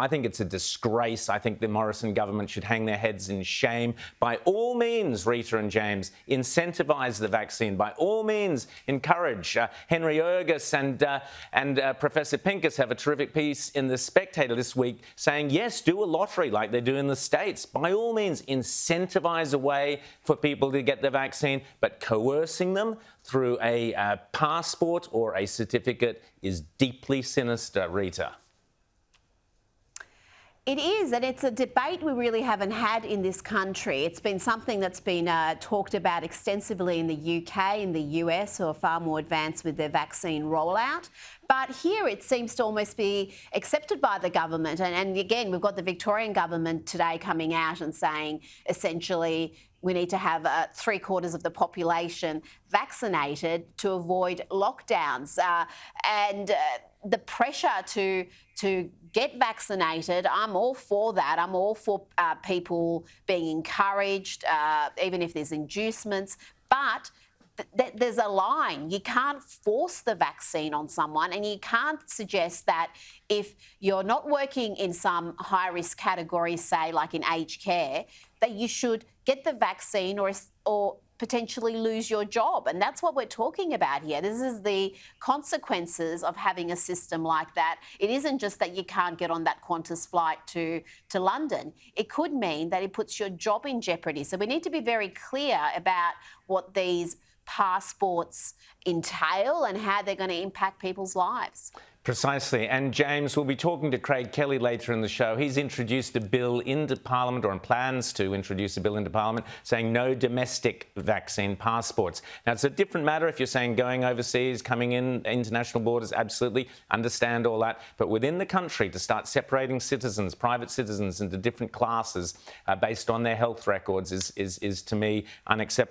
I think it's a disgrace. I think the Morrison government should hang their heads in shame. By all means, Rita and James, incentivise the vaccine. By all means, encourage. Henry Ergus and Professor Pincus have a terrific piece in The Spectator this week saying, yes, do a lottery like they do in the States. By all means, incentivise a way for people to get the vaccine, but coercing them through a passport or a certificate is deeply sinister, Rita. It is, and it's a debate we really haven't had in this country. It's been something that's been talked about extensively in the UK, in the US, who are far more advanced with their vaccine rollout. But here it seems to almost be accepted by the government. And again, we've got the Victorian government today coming out and saying, essentially, we need to have 3/4 of the population vaccinated to avoid lockdowns. The pressure to get vaccinated, I'm all for that. I'm all for people being encouraged, even if there's inducements. But there's a line. You can't force the vaccine on someone, and you can't suggest that if you're not working in some high-risk category, say like in aged care, that you should get the vaccine or potentially lose your job. And that's what we're talking about here. This is the consequences of having a system like that. It isn't just that you can't get on that Qantas flight to London. It could mean that it puts your job in jeopardy. So we need to be very clear about what these passports entail and how they're going to impact people's lives. Precisely. And James, we'll be talking to Craig Kelly later in the show. He's introduced a bill into Parliament, or plans to introduce a bill into Parliament, saying no domestic vaccine passports. Now, it's a different matter if you're saying going overseas, coming in, international borders, absolutely, understand all that. But within the country, to start separating citizens, private citizens, into different classes based on their health records is to me, unacceptable.